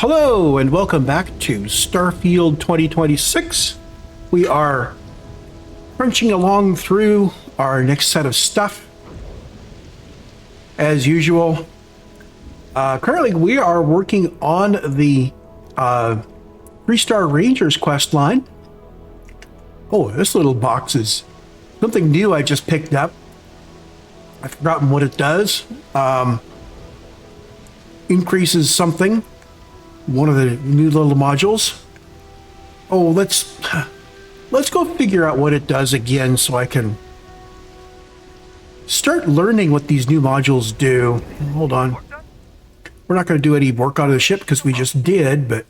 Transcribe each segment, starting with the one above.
Hello and welcome back to Starfield 2026. We are crunching along through our next set of stuff. As usual, currently we are working on the 3-star Rangers quest line. Oh, this little box is something new I just picked up. I've forgotten what it does. Increases something. One of the new little modules. Oh, let's go figure out what it does again so I can start learning what these new modules do. Hold on. We're not going to do any work out of the ship because we just did, but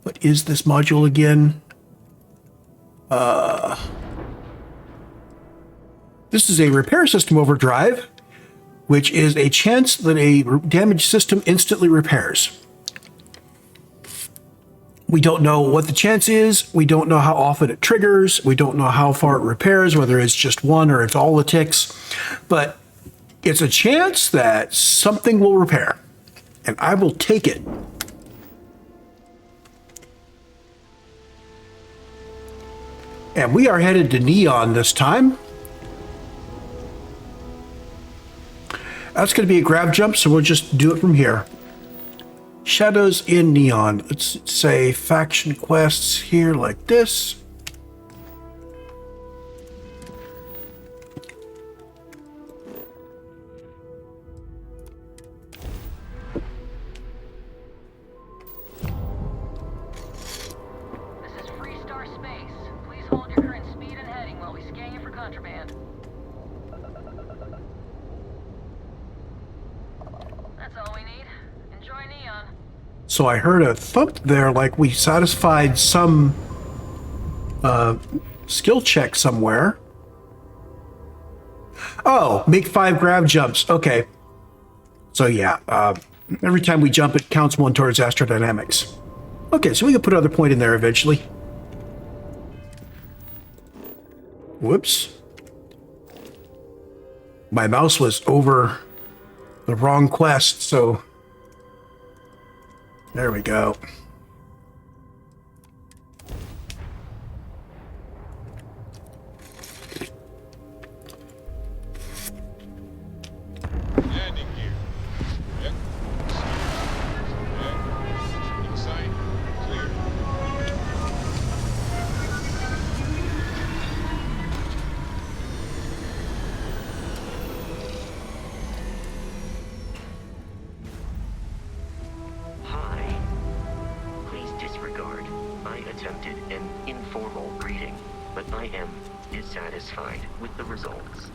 what is this module again? This is a repair system overdrive, which is a chance that a damaged system instantly repairs. We don't know what the chance is. We don't know how often it triggers. We don't know how far it repairs, whether it's just one or it's all the ticks. But it's a chance that something will repair, and I will take it. And we are headed to Neon this time. That's going to be a grab jump, so we'll just do it from here. Shadows in Neon. Let's say faction quests here like this. This is free star space. Please hold your current speed and heading while we scan you for contraband. That's all we need. Enjoy Neon. So I heard a thump there like we satisfied some skill check somewhere. Oh, make 5 grab jumps. Okay. So yeah, every time we jump, it counts 1 towards astrodynamics. Okay, so we can put another point in there eventually. Whoops. My mouse was over the wrong quest, so there we go. Landing gear. Check. Check. Inside. Clear. Hi. Please disregard. I attempted an informal greeting, but I am dissatisfied with the results.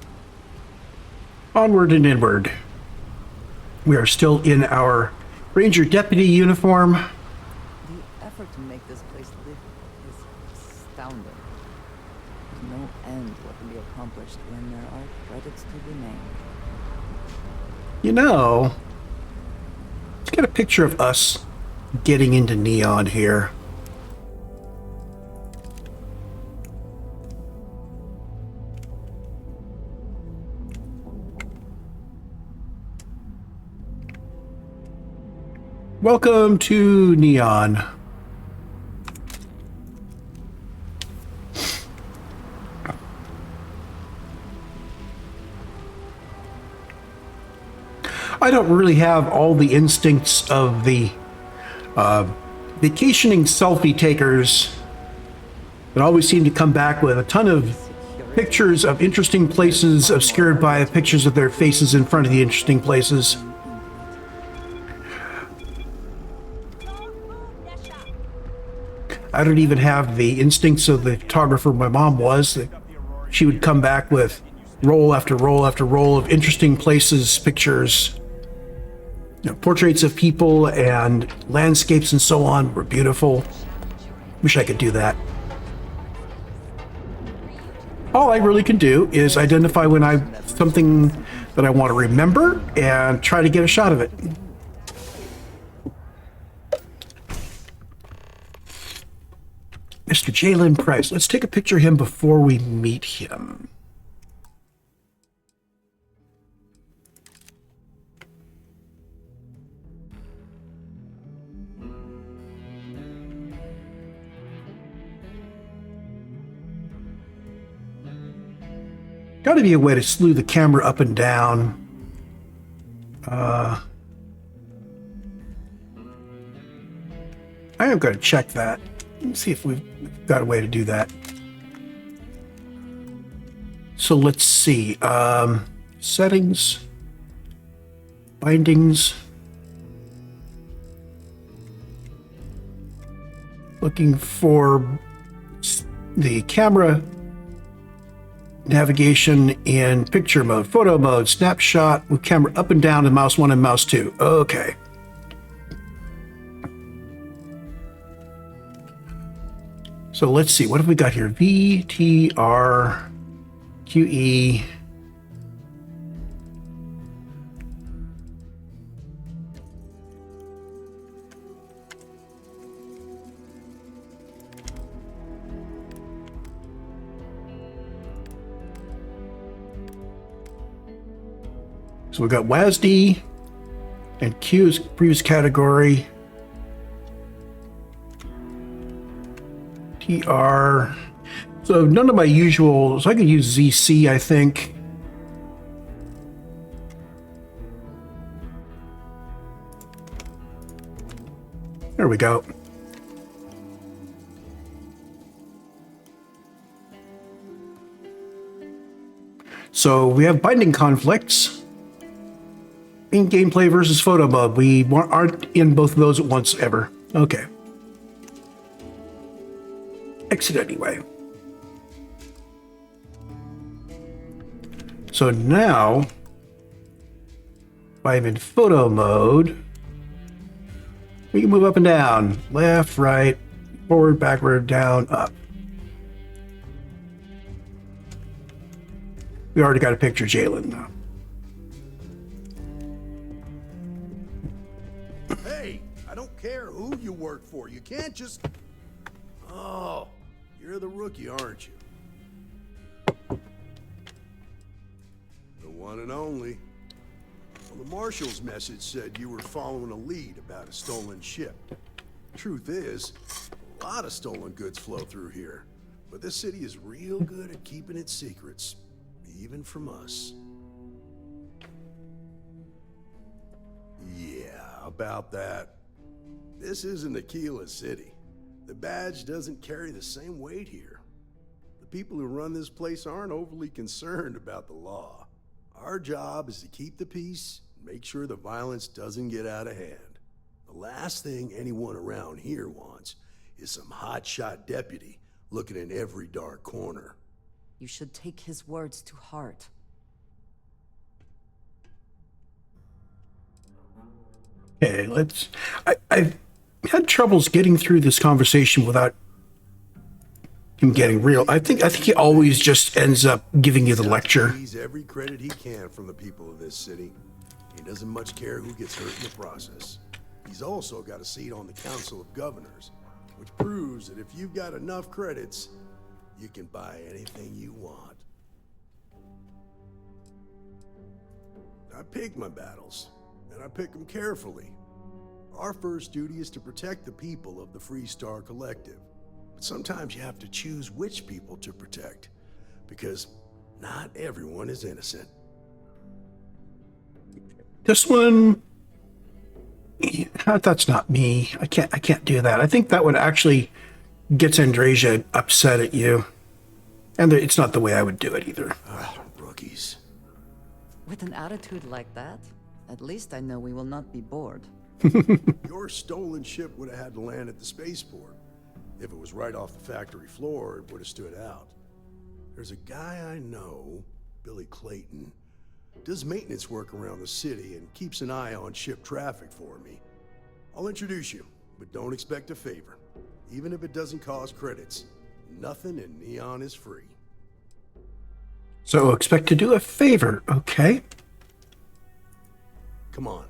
Onward and inward. We are still in our Ranger Deputy uniform. The effort to make this place live is astounding. There's no end what can be accomplished when there are credits to be named. You know, let's get a picture of us getting into Neon here. Welcome to Neon. I don't really have all the instincts of the vacationing selfie takers that always seem to come back with a ton of pictures of interesting places obscured by pictures of their faces in front of the interesting places. I don't even have the instincts of the photographer my mom was. That she would come back with roll after roll after roll of interesting places, pictures, you know, portraits of people and landscapes and so on were beautiful. Wish I could do that. All I really can do is identify when something that I want to remember and try to get a shot of it. Mr. Jalen Pryce. Let's take a picture of him before we meet him. got to be a way to slew the camera up and down. I am going to check that. Let's see if we've got a way to do that. So let's see. Settings, bindings. Looking for the camera navigation in picture mode, photo mode, snapshot with camera up and down and mouse 1 and mouse 2. Okay. So let's see, what have we got here? V, T, R, Q, E. So we've got WASD and Q is previous category. TR. So none of my usual, so I could use ZC, I think. There we go. So we have binding conflicts. In gameplay versus photo mode. We aren't in both of those at once ever. Okay. Exit anyway. So now, if I'm in photo mode, we can move up and down. Left, right, forward, backward, down, up. We already got a picture of Jalen though. Hey, I don't care who you work for. You can't just... Oh, you're the rookie, aren't you? The one and only. Well, the marshal's message said you were following a lead about a stolen ship. Truth is, a lot of stolen goods flow through here. But this city is real good at keeping its secrets, even from us. Yeah, about that. This isn't Aquila City. The badge doesn't carry the same weight here. The people who run this place aren't overly concerned about the law. Our job is to keep the peace and make sure the violence doesn't get out of hand. The last thing anyone around here wants is some hotshot deputy looking in every dark corner. You should take his words to heart. Okay, I've had troubles getting through this conversation without him getting real. I think he always just ends up giving you the lecture. He's every credit he can from the people of this city. He doesn't much care who gets hurt in the process. He's also got a seat on the Council of Governors, which proves that if you've got enough credits, you can buy anything you want. I pick my battles, and I pick them carefully. Our first duty is to protect the people of the Free Star Collective. But sometimes you have to choose which people to protect, because not everyone is innocent. This one, that's not me. I can't do that. I think that one actually gets Andreja upset at you. And it's not the way I would do it either. Rookies. With an attitude like that, at least I know we will not be bored. Your stolen ship would have had to land at the spaceport. If it was right off the factory floor, it would have stood out. There's a guy I know, Billy Clayton, does maintenance work around the city and keeps an eye on ship traffic for me. I'll introduce you, but don't expect a favor. Even if it doesn't cost credits, nothing in Neon is free. So expect to do a favor, okay? Come on.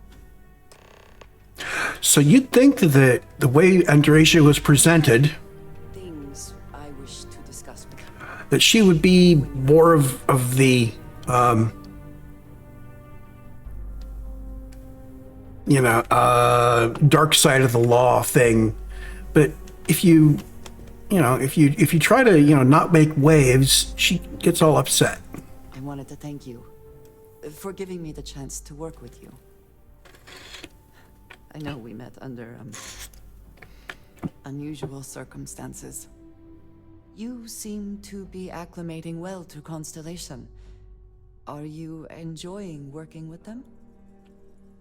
So you'd think that the way Andreja was presented, Things I wish to discuss with you. that she would be more of the, dark side of the law thing. But if you try to, not make waves, she gets all upset. I wanted to thank you for giving me the chance to work with you. I know we met under unusual circumstances. You seem to be acclimating well to Constellation. Are you enjoying working with them?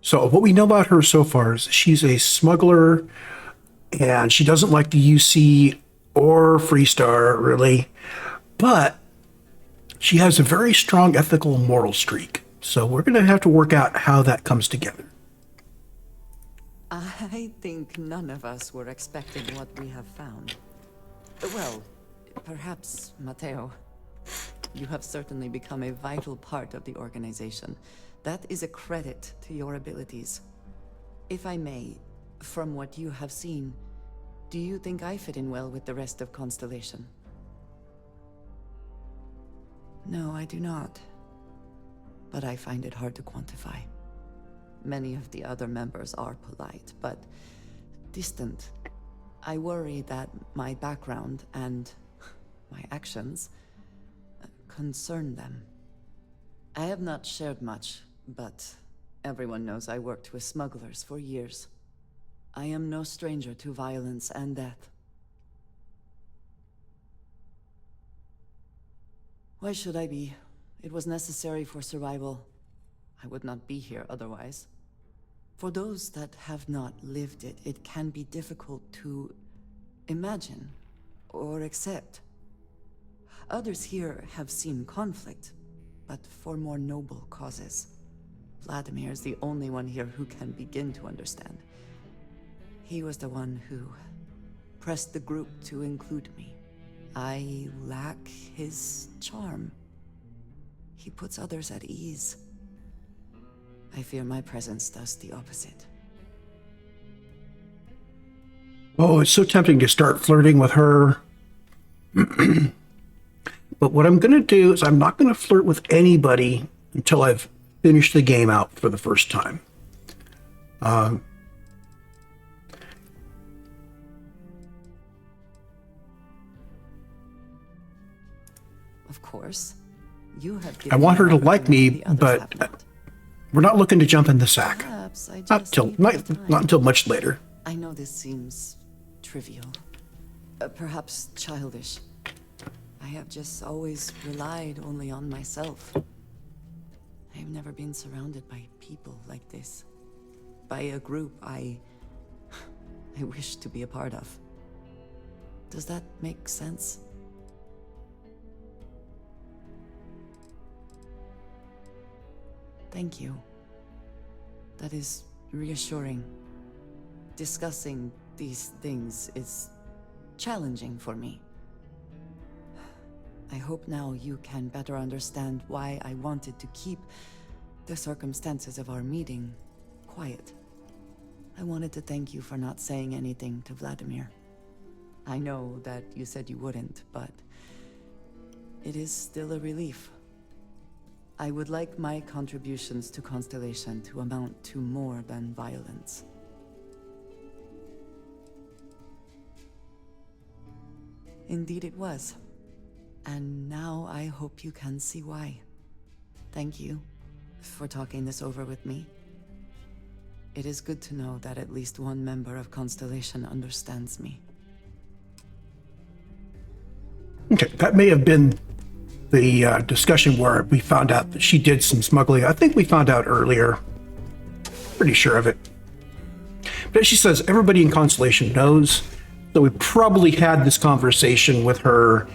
So what we know about her so far is she's a smuggler, and she doesn't like the UC or Freestar, really. But she has a very strong ethical and moral streak. So we're going to have to work out how that comes together. I think none of us were expecting what we have found. Well, perhaps Mateo. You have certainly become a vital part of the organization. That is a credit to your abilities. If I may, from what you have seen, do you think I fit in well with the rest of Constellation? No, I do not. But I find it hard to quantify. Many of the other members are polite, but distant. I worry that my background and my actions concern them. I have not shared much, but everyone knows I worked with smugglers for years. I am no stranger to violence and death. Why should I be? It was necessary for survival. I would not be here otherwise. For those that have not lived it, it can be difficult to imagine or accept. Others here have seen conflict, but for more noble causes. Vladimir is the only one here who can begin to understand. He was the one who pressed the group to include me. I lack his charm. He puts others at ease. I fear my presence does the opposite. Oh, it's so tempting to start flirting with her. But what I'm going to do is I'm not going to flirt with anybody until I've finished the game out for the first time. Of course. You have I want her to like me, the others but have not. we're not looking to jump in the sack. Perhaps I Not just till need more not, time. not until much later. I know this seems trivial, perhaps childish. I have just always relied only on myself. I have never been surrounded by people like this. By a group I wish to be a part of. Does that make sense? Thank you. That is reassuring. Discussing these things is challenging for me. I hope now you can better understand why I wanted to keep the circumstances of our meeting quiet. I wanted to thank you for not saying anything to Vladimir. I know that you said you wouldn't, but it is still a relief. I would like my contributions to Constellation to amount to more than violence. Indeed it was. And now I hope you can see why. Thank you for talking this over with me. It is good to know that at least one member of Constellation understands me. Okay, that may have been the discussion where we found out that she did some smuggling. I think we found out earlier. Pretty sure of it. But as she says, everybody in Constellation knows. So we probably had this conversation with her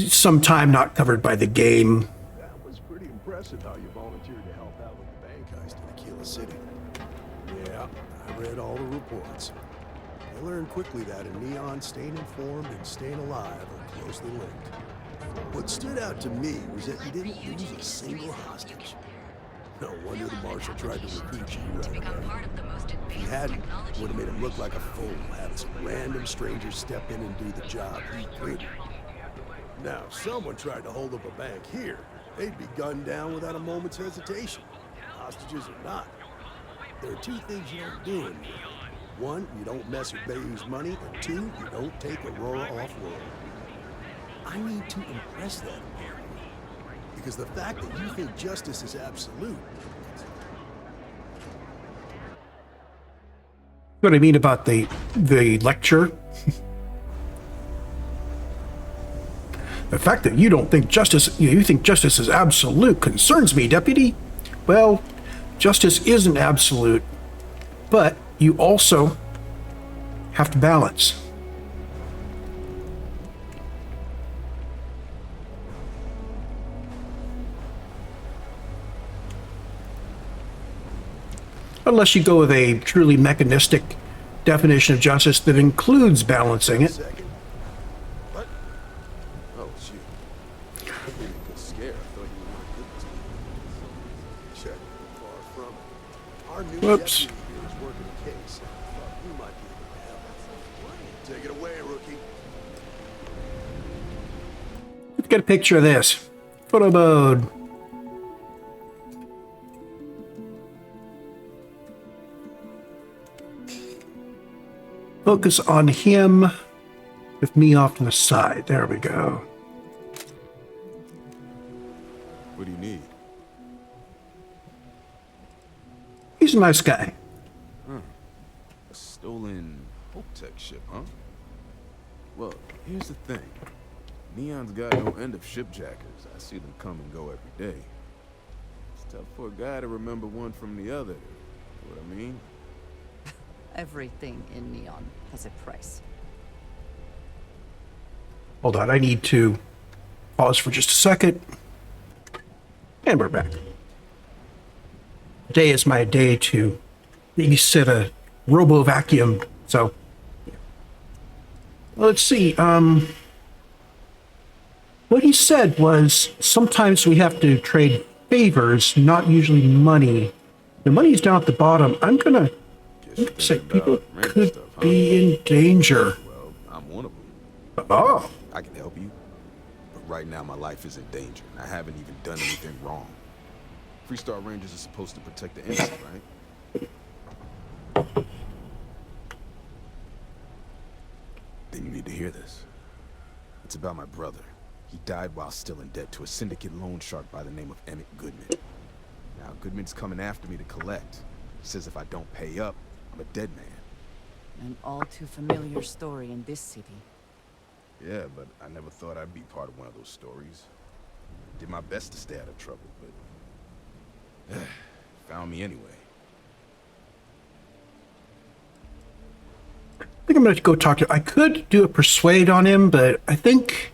sometime not covered by the game. That was pretty impressive how you volunteered to help out with the bank heist in Aquila City. Yeah, I read all the reports. I learned quickly that in Neon, staying informed and staying alive are closely linked. What stood out to me was that you didn't lose a single hostage. No wonder the marshal tried to recruit you right away. If he hadn't, it would have made him look like a fool, having some random stranger step in and do the job he couldn't. Now, if someone tried to hold up a bank here, they'd be gunned down without a moment's hesitation. Hostages or not. There are two things you don't do in here. One, you don't mess with Bayou's money, and two, you don't take Aurora off-world. I need to impress that upon you. Because the fact that you think justice is absolute. What I mean about the lecture. The fact that you don't think you think justice is absolute concerns me, Deputy. Well, justice isn't absolute, but you also have to balance. Unless you go with a truly mechanistic definition of justice that includes balancing it. Second. What? Oh, shoot. I really got scared. I thought you were good to me. Check. Far from it. Our new Whoops. deputy here is working a case. And I thought you might be able to help. Take it away, rookie. Let's get a picture of this. Photo mode. Focus on him with me off to the side. There we go. What do you need? He's a nice guy. A stolen Hope Tech ship, huh? Well, here's the thing. Neon's got no end of shipjackers. I see them come and go every day. It's tough for a guy to remember one from the other. You know what I mean? Everything in Neon has a price. Hold on, I need to pause for just a second. And we're back. Today is my day to babysit a robo vacuum. So let's see. What he said was sometimes we have to trade favors, not usually money. The money's down at the bottom. I'm gonna say people could be in danger. Well, I'm one of them. Oh, I can help you. But right now, my life is in danger, and I haven't even done anything wrong. Freestar Rangers are supposed to protect the innocent, right? Then you need to hear this. It's about my brother. He died while still in debt to a syndicate loan shark by the name of Emmett Goodman. Now, Goodman's coming after me to collect. He says if I don't pay up, I'm a dead man. An all too familiar story in this city. Yeah, but I never thought I'd be part of one of those stories. Did my best to stay out of trouble, but found me anyway. I think I'm gonna go talk to. I could do a persuade on him, but I think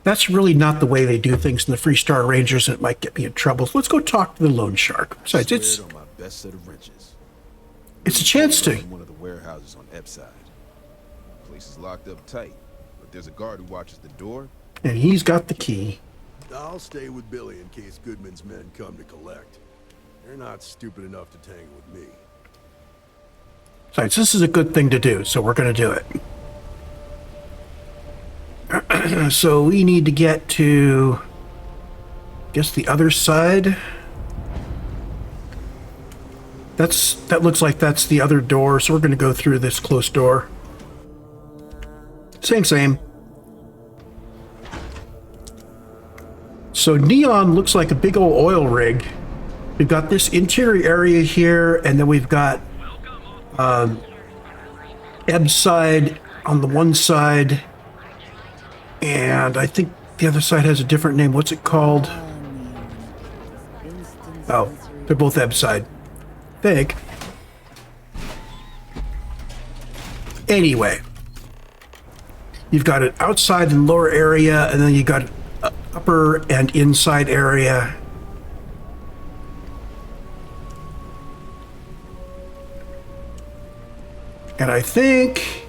that's really not the way they do things in the Freestar Rangers, and it might get me in trouble. So let's go talk to the loan shark. Besides, Squared on my best set of wrenches. it's a chance to. In one of the warehouses on Epside. Place is locked up tight, but there's a guard who watches the door. And he's got the key. I'll stay with Billy in case Goodman's men come to collect. They're not stupid enough to tangle with me. Besides, this is a good thing to do, so we're going to do it. So we need to get to, I guess, the other side. That looks like that's the other door, so we're going to go through this closed door. Same. So Neon looks like a big old oil rig. We've got this interior area here, and then we've got Ebb's side on the one side, and I think the other side has a different name. What's it called? Oh, they're both Ebb's side. I think. Anyway, you've got an outside and lower area, and then you got an upper and inside area. And I think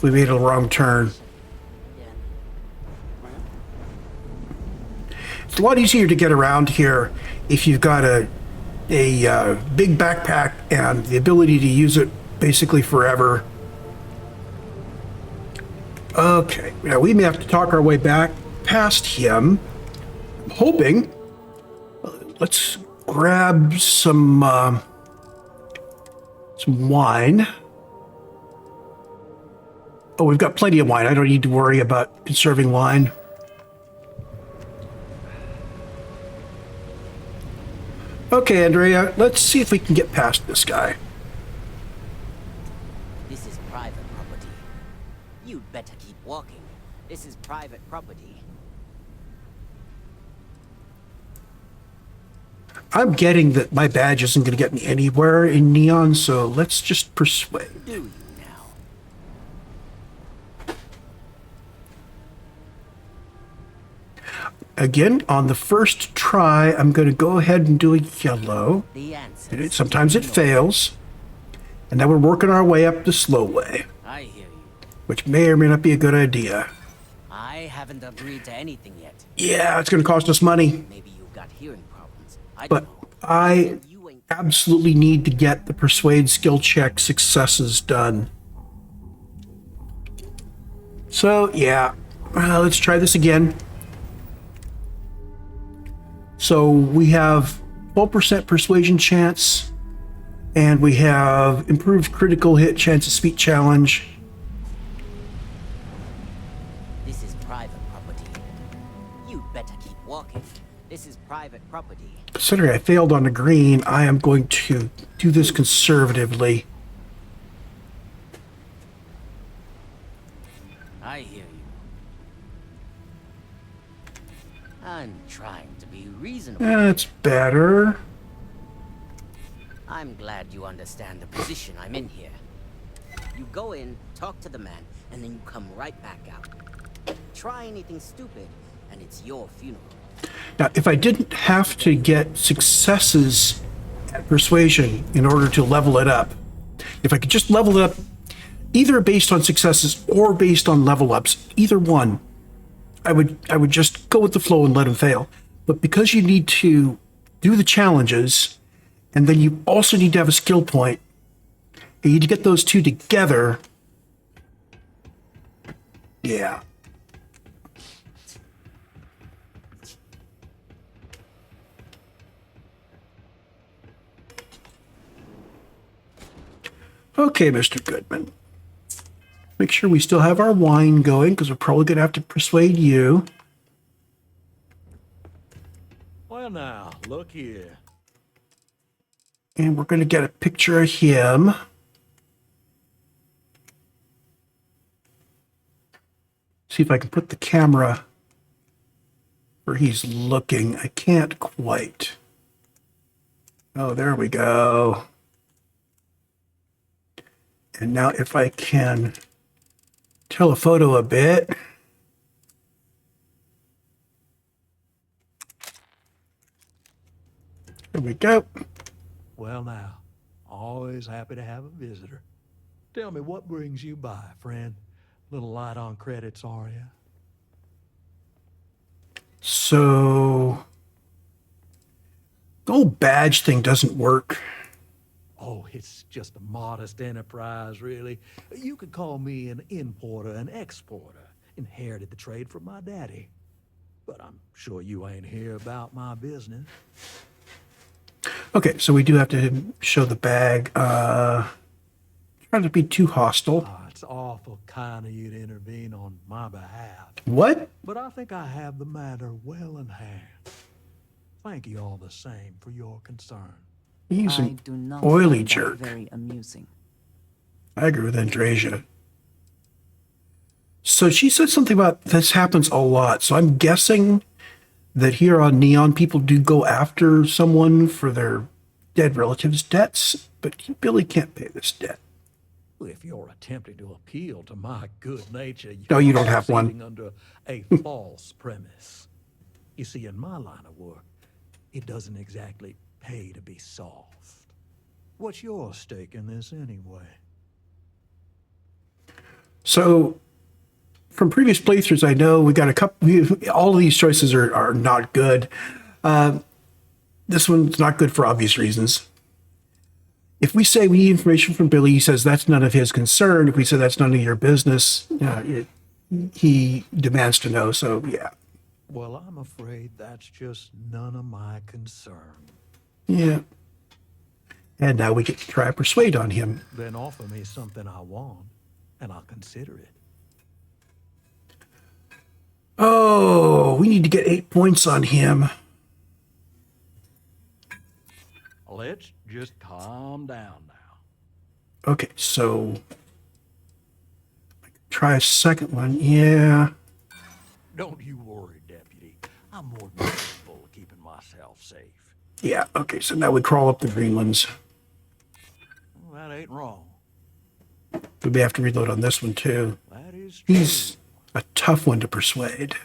we made a wrong turn. It's a lot easier to get around here if you've got a big backpack and the ability to use it basically forever. Okay, now we may have to talk our way back past him. I'm hoping. Let's grab some wine. Oh, we've got plenty of wine. I don't need to worry about conserving wine. Okay, Andrea, let's see if we can get past this guy. This is private property. You'd better keep walking. This is private property. I'm getting that my badge isn't going to get me anywhere in Neon, so let's just persuade. Do you now? Again, on the first try, I'm going to go ahead and do a yellow. The answer. Sometimes it fails. And now we're working our way up the slow way, I hear you. which may or may not be a good idea. I haven't agreed to anything yet. Yeah, it's going to cost us money, Maybe you've got hearing problems. I but don't know. I You ain't absolutely need to get the persuade skill check successes done. So, yeah, let's try this again. So we have 12% persuasion chance, and we have improved critical hit chance of speech challenge. This is private property. You'd better keep walking. This is private property. Considering I failed on the green, I am going to do this conservatively. I hear you. I'm trying to be reasonable. That's better. I'm glad you understand the position I'm in here. You go in, talk to the man, and then you come right back out. Try anything stupid, and it's your funeral. Now, if I didn't have to get successes at persuasion in order to level it up, if I could just level it up either based on successes or based on level ups, either one, I would just go with the flow and let him fail. But because you need to do the challenges, and then you also need to have a skill point, and you need to get those two together. Yeah. Okay, Mr. Goodman. Make sure we still have our wine going, because we're probably going to have to persuade you. Well now, look here. And we're going to get a picture of him. See if I can put the camera where he's looking. I can't quite. Oh, there we go. And now if I can telephoto a bit. There we go. Well now, always happy to have a visitor. Tell me, what brings you by, friend? Little light on credits, are you? So, the old badge thing doesn't work. Oh, it's just a modest enterprise, really. You could call me an importer and exporter. Inherited the trade from my daddy. But I'm sure you ain't here about my business. Okay, so we do have to show the bag. Try not to be too hostile. Oh, it's awful kind of you to intervene on my behalf. What? But I think I have the matter well in hand. Thank you all the same for your concern. He's I an do not oily find that jerk. very amusing. I agree with Andreja. So she said something about this happens a lot. So I'm guessing that here on Neon, people do go after someone for their dead relatives' debts, but Billy can't pay this debt. If you're attempting to appeal to my good nature, No, you don't have one. proceeding under a false premise. You see, in my line of work, it doesn't exactly pay to be soft. What's your stake in this anyway? So from previous playthroughs, I know we got a couple. All of these choices are not good. This one's not good for obvious reasons. If we say we need information from Billy, he says that's none of his concern. If we say that's none of your business, he demands to know. So yeah, Well, I'm afraid that's just none of my concern. yeah. And now we get to try persuade on him. Then offer me something I want, and I'll consider it. Oh, we need to get 8 points on him. Let's just calm down now. Okay, so try a second one. Yeah. Don't you worry, Deputy. I'm more than capable of keeping myself safe. Yeah, okay, so now we crawl up the green ones. Well, that ain't wrong. We may have to reload on this one too. That is true. He's a tough one to persuade.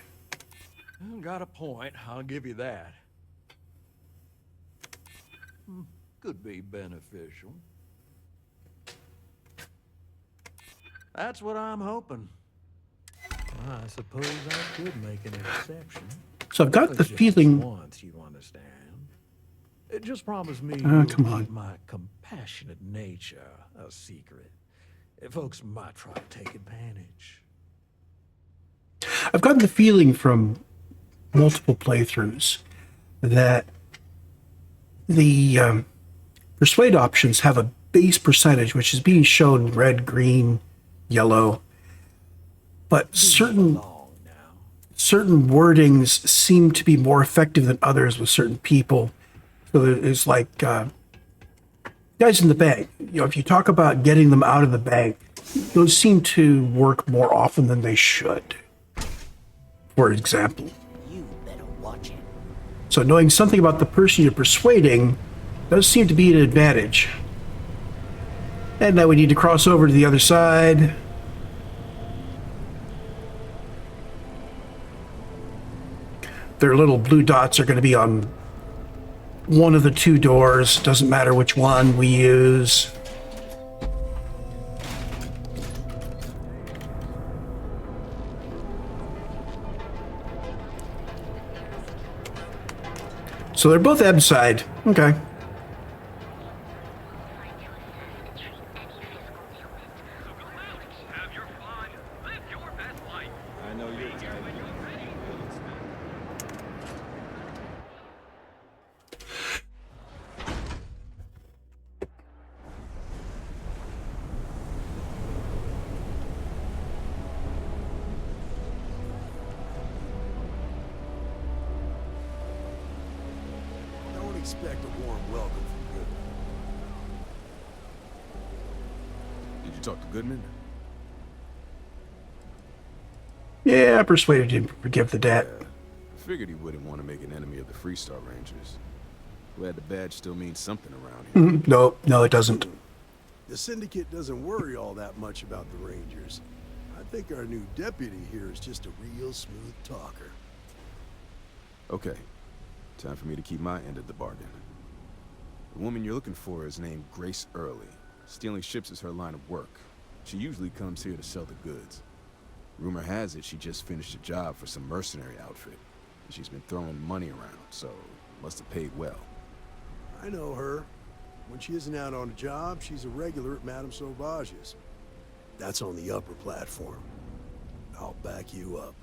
Got a point, I'll give you that. Could be beneficial. That's what I'm hoping. I suppose I could make an exception. So I've got the Just feeling. once, you understand. Just promise me Oh, you'll come on. keep my compassionate nature a secret. Folks might try to take advantage. I've gotten the feeling from multiple playthroughs that the persuade options have a base percentage, which is being shown red, green, yellow, but certain wordings seem to be more effective than others with certain people. So there's like guys in the bank. You know, if you talk about getting them out of the bank, those seem to work more often than they should. For example. You better watch it. So knowing something about the person you're persuading does seem to be an advantage. And now we need to cross over to the other side. Their little blue dots are going to be on one of the two doors. Doesn't matter which one we use. So they're both ebb side. Okay. I know you're tired. Don't expect a warm welcome from Goodman. Did you talk to Goodman? Yeah, I persuaded him to forgive the debt. Figured he wouldn't want to make an enemy of the Freestar Rangers. Glad the badge still means something around here. No, it doesn't. The Syndicate doesn't worry all that much about the Rangers. I think our new deputy here is just a real smooth talker. Okay, time for me to keep my end of the bargain. The woman you're looking for is named Grace Early. Stealing ships is her line of work. She usually comes here to sell the goods. Rumor has it she just finished a job for some mercenary outfit. She's been throwing money around, so must have paid well. I know her. When she isn't out on a job, she's a regular at Madame Sauvage's. That's on the upper platform. I'll back you up.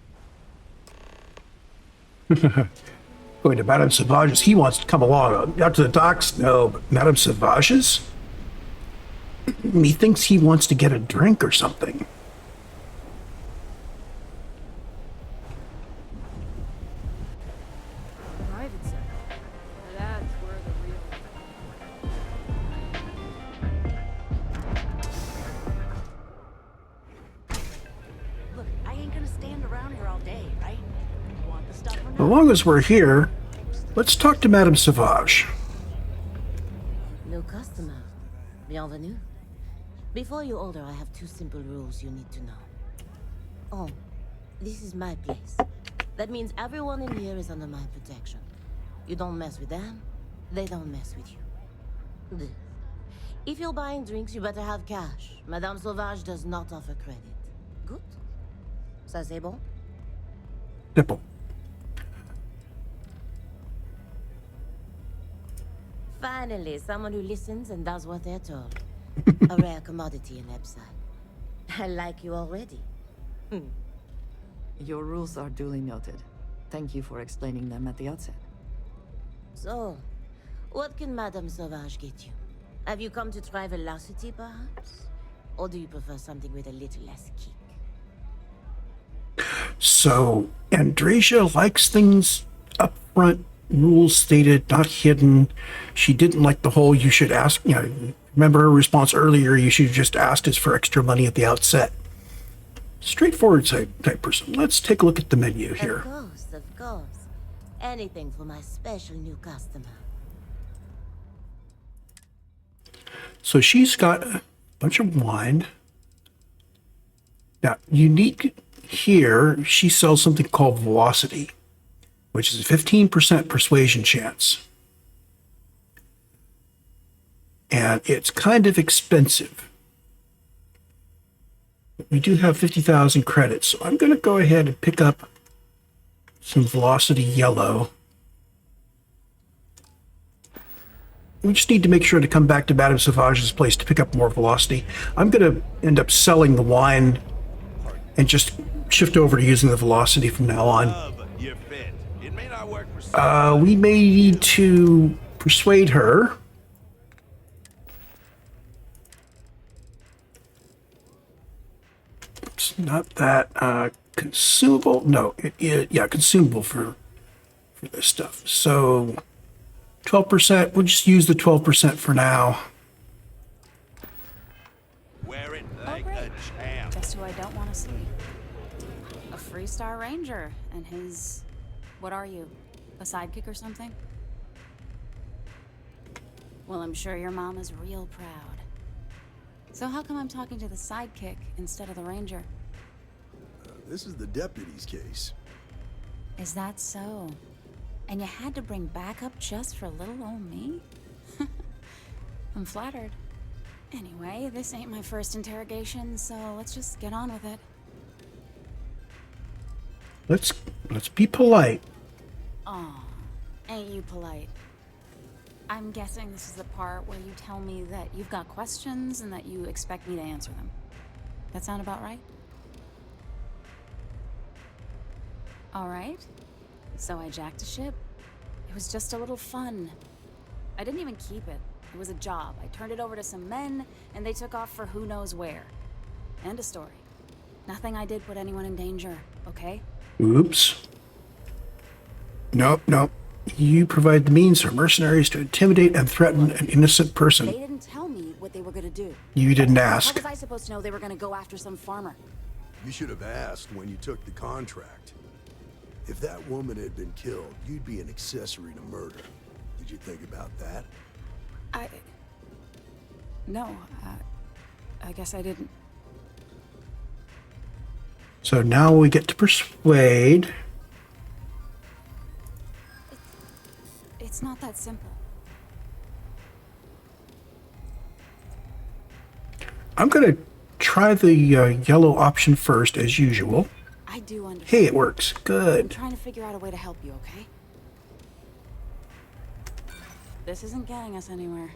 Going to Madame Sauvage's, he wants to come along. Out to the docks, no, but Madame Sauvage's? He thinks he wants to get a drink or something. Private sector. That's where the real... Look, I ain't gonna stand around here all day, right? Want the stuff or As not? long as we're here, let's talk to Madame Sauvage. No customer. Bienvenue. Before you order, I have two simple rules you need to know. Oh, this is my place. That means everyone in here is under my protection. You don't mess with them, they don't mess with you. This. If you're buying drinks, you better have cash. Madame Sauvage does not offer credit. Good? Ça c'est bon? Nipple. Finally, someone who listens and does what they're told. A rare commodity in Epside. I like you already. Your rules are duly noted. Thank you for explaining them at the outset. So, what can Madame Sauvage get you? Have you come to try velocity, perhaps? Or do you prefer something with a little less kick? So Andreja likes things up front, rules stated, not hidden. She didn't like the whole you should ask, remember her response earlier, you should have just asked us for extra money at the outset. Straightforward type person. Let's take a look at the menu here. Of course. Anything for my special new customer. So she's got a bunch of wine. Now, unique here, she sells something called Velocity, which is a 15% persuasion chance. And it's kind of expensive. But we do have 50,000 credits, so I'm going to go ahead and pick up some Velocity Yellow. We just need to make sure to come back to Madame Sauvage's place to pick up more Velocity. I'm going to end up selling the wine and just shift over to using the Velocity from now on. We may need to persuade her. It's not that consumable. No, it is, yeah, consumable for this stuff. So 12%, we'll just use the 12% for now. Wear it like a champ. Guess who I don't want to see? A Freestar Ranger and his... What are you? A sidekick or something? Well, I'm sure your mom is real proud. So how come I'm talking to the sidekick instead of the ranger? This is the deputy's case. Is that so? And you had to bring backup just for little old me? I'm flattered. Anyway, this ain't my first interrogation, so let's just get on with it. Let's be polite. Aw, ain't you polite? I'm guessing this is the part where you tell me that you've got questions and that you expect me to answer them. That sound about right? All right. So I jacked a ship. It was just a little fun. I didn't even keep it. It was a job. I turned it over to some men, and they took off for who knows where. End of story. Nothing I did put anyone in danger, okay? Oops. Nope. You provide the means for mercenaries to intimidate and threaten an innocent person. They didn't tell me what they were gonna do. You didn't ask. How was I supposed to know they were gonna go after some farmer? You should have asked when you took the contract. If that woman had been killed, you'd be an accessory to murder. Did you think about that? No, I guess I didn't. So now we get to persuade. It's not that simple. I'm going to try the yellow option first, as usual. I do understand. Hey, it works. I'm Good. trying to figure out a way to help you, okay? This isn't getting us anywhere.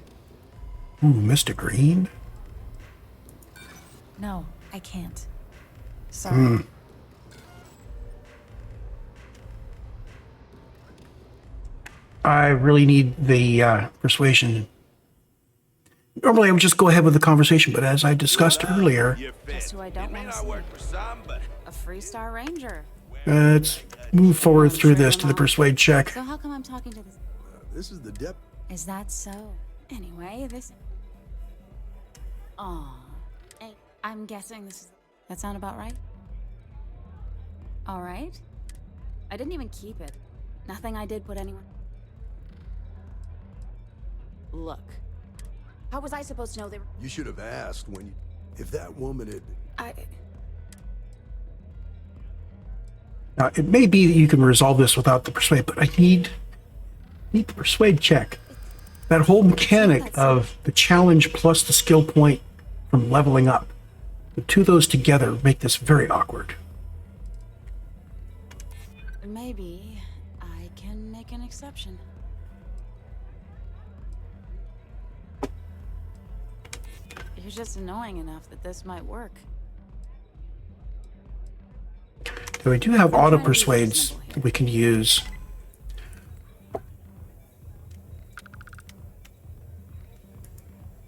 Ooh, Mr. Green. No, I can't. Sorry. I really need the persuasion. Normally I would just go ahead with the conversation, but as I discussed earlier, Just who I don't want to see. A Freestar Ranger. let's move forward through this to the persuade check. So how come I'm talking to this? This is the Is that so? Anyway, this... Aw. I'm guessing this is... That sound about right? All right. I didn't even keep it. Nothing I did put anyone... Look. How was I supposed to know they were... You should have asked when you... If that woman had... Now, it may be that you can resolve this without the persuade, but I need the persuade check. That whole mechanic of the challenge plus the skill point from leveling up. The two of those together make this very awkward. Maybe I can make an exception. You're just annoying enough that this might work. So we do have auto persuades that we can use.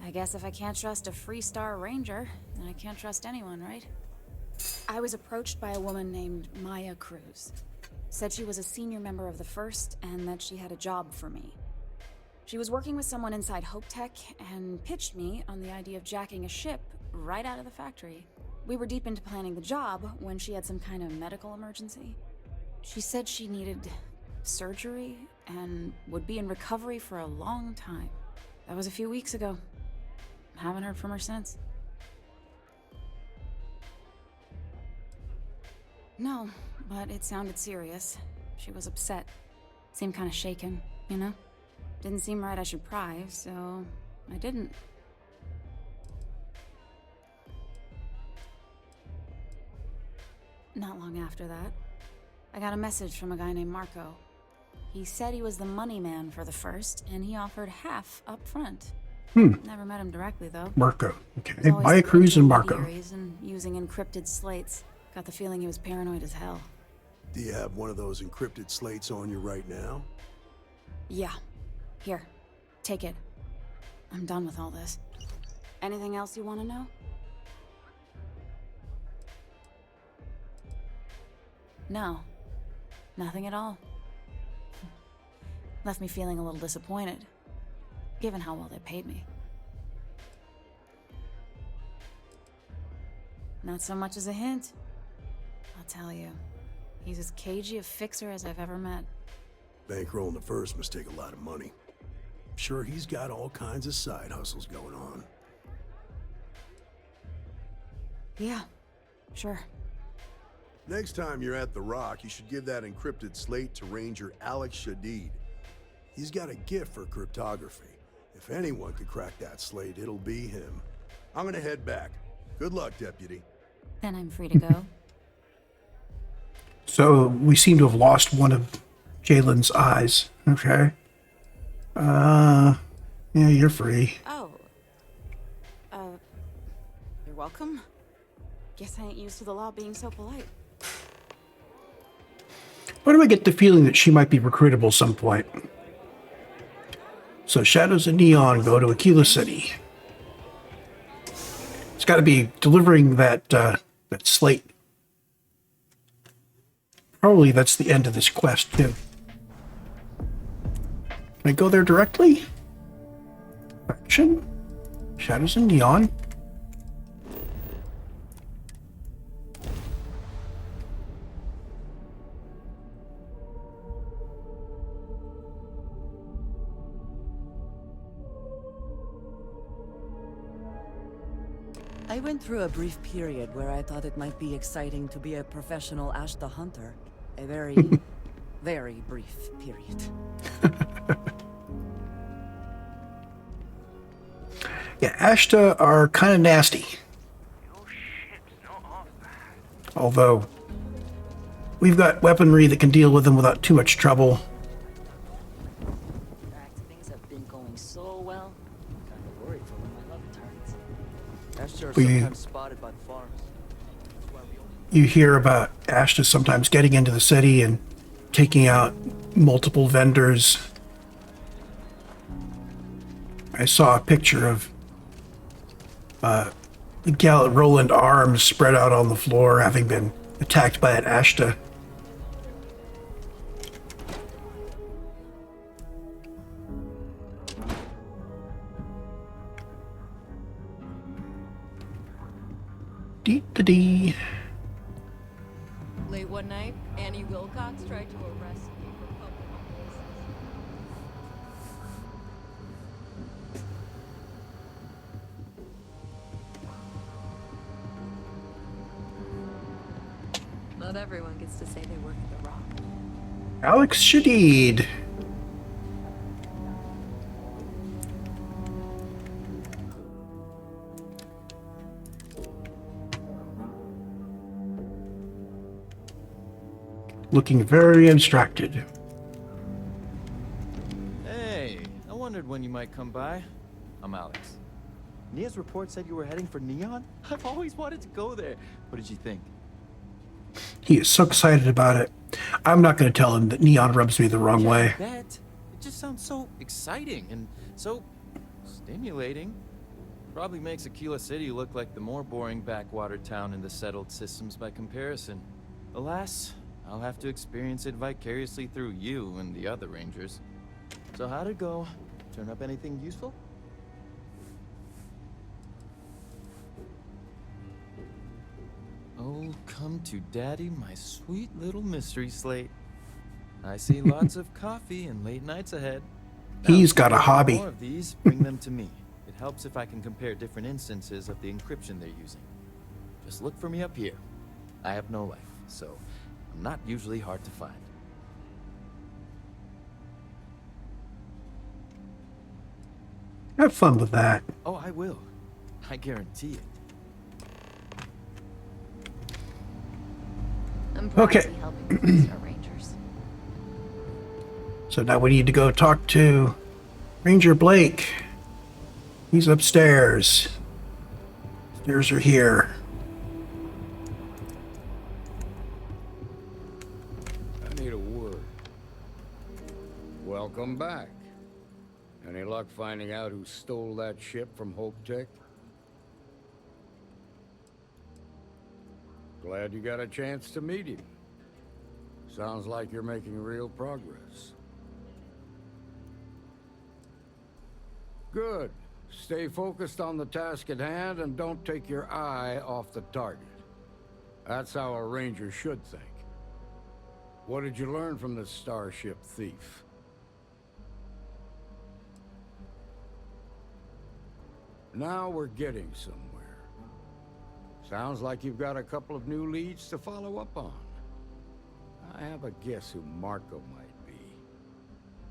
I guess if I can't trust a Freestar Ranger, then I can't trust anyone, right? I was approached by a woman named Maya Cruz. Said she was a senior member of the First and that she had a job for me. She was working with someone inside Hope Tech and pitched me on the idea of jacking a ship right out of the factory. We were deep into planning the job when she had some kind of medical emergency. She said she needed surgery and would be in recovery for a long time. That was a few weeks ago. Haven't heard from her since. No, but it sounded serious. She was upset. Seemed kind of shaken, you know? Didn't seem right I should pry, so I didn't. Not long after that, I got a message from a guy named Marco. He said he was the money man for the First, and he offered half up front. Never met him directly, though. Marco. Okay. Maya Cruz and Marco. And using encrypted slates. Got the feeling he was paranoid as hell. Do you have one of those encrypted slates on you right now? Yeah. Here. Take it. I'm done with all this. Anything else you want to know? No. Nothing at all. Left me feeling a little disappointed, given how well they paid me. Not so much as a hint. I'll tell you, he's as cagey a fixer as I've ever met. Bankrolling the First must take a lot of money. I'm sure he's got all kinds of side hustles going on. Yeah, sure. Next time you're at the Rock, you should give that encrypted slate to Ranger Alex Shadid. He's got a gift for cryptography. If anyone could crack that slate, it'll be him. I'm gonna head back. Good luck, Deputy. Then I'm free to go. So we seem to have lost one of Jalen's eyes. Okay. Yeah, you're free. Oh. You're welcome. Guess I ain't used to the law being so polite. Why do I get the feeling that she might be recruitable some point? So Shadows and Neon go to Aquila City. It's got to be delivering that slate. Probably that's the end of this quest, too. Can I go there directly? Action? Shadows and Neon? I went through a brief period where I thought it might be exciting to be a professional Ashta hunter. A very, very brief period. Yeah, Ashta are kind of nasty. Although, we've got weaponry that can deal with them without too much trouble. In fact, things have been going so well. I'm kind of worried for when my love returns. Ashta are sometimes spotted by the farms. You hear about Ashta sometimes getting into the city and taking out multiple vendors. I saw a picture of the gallant Roland arms spread out on the floor, having been attacked by an Ashta. Dee-da-dee. Late one night, Annie Wilcox tried to arrest me for public nuisance. Not everyone gets to say they work at the Rock. Alex Shadid. Looking very abstracted. Hey, I wondered when you might come by. I'm Alex. Nia's report said you were heading for Neon? I've always wanted to go there. What did you think? He is so excited about it. I'm not going to tell him that Neon rubs me the wrong way. I bet. It just sounds so exciting and so stimulating. Probably makes Aquila City look like the more boring backwater town in the settled systems by comparison. Alas, I'll have to experience it vicariously through you and the other rangers. So how'd it go? Turn up anything useful? Oh, come to daddy, my sweet little mystery slate. I see lots of coffee and late nights ahead. He's got a hobby. More of these, bring them to me. It helps if I can compare different instances of the encryption they're using. Just look for me up here. I have no life, so I'm not usually hard to find. Have fun with that. Oh, I will. I guarantee it. I'm proud Okay. to be helping the 3-star Rangers. So now we need to go talk to Ranger Blake. He's upstairs. Stairs are here. I need a word. Welcome back. Any luck finding out who stole that ship from Hope Tech? Glad you got a chance to meet him. Sounds like you're making real progress. Good. Stay focused on the task at hand and don't take your eye off the target. That's how a ranger should think. What did you learn from this starship thief? Now we're getting somewhere. Sounds like you've got a couple of new leads to follow up on. I have a guess who Marco might be.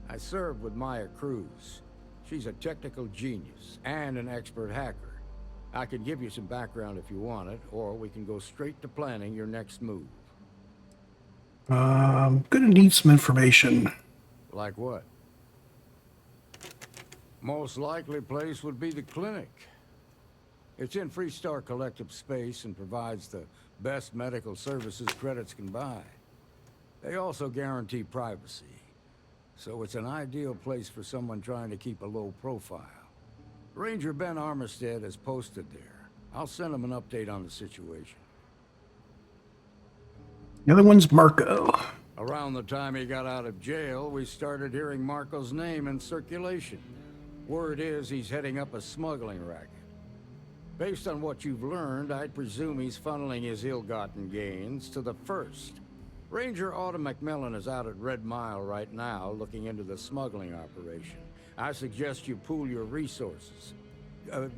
I served with Maya Cruz. She's a technical genius and an expert hacker. I can give you some background if you want it, or we can go straight to planning your next move. Gonna need some information. Like what? Most likely place would be the clinic. It's in Freestar Collective space and provides the best medical services credits can buy. They also guarantee privacy, so it's an ideal place for someone trying to keep a low profile. Ranger Ben Armistead is posted there. I'll send him an update on the situation. The other one's Marco. Around the time he got out of jail, we started hearing Marco's name in circulation. Word is he's heading up a smuggling racket. Based on what you've learned, I'd presume he's funneling his ill-gotten gains to the First. Ranger Autumn McMillan is out at Red Mile right now, looking into the smuggling operation. I suggest you pool your resources.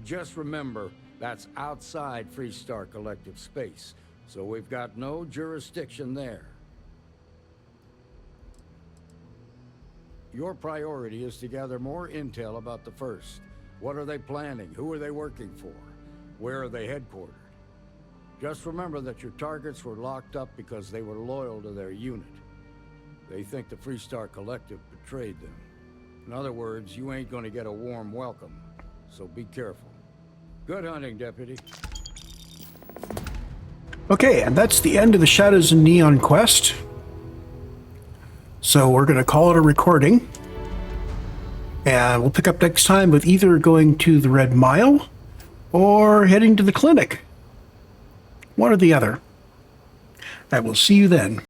Just remember, that's outside Freestar Collective space, so we've got no jurisdiction there. Your priority is to gather more intel about the First. What are they planning? Who are they working for? Where are they headquartered? Just remember that your targets were locked up because they were loyal to their unit. They think the Freestar Collective betrayed them. In other words, you ain't gonna get a warm welcome, so be careful. Good hunting, Deputy. Okay, and that's the end of the Shadows and Neon quest. So we're gonna call it a recording. And we'll pick up next time with either going to the Red Mile or heading to the clinic. One or the other. I will see you then.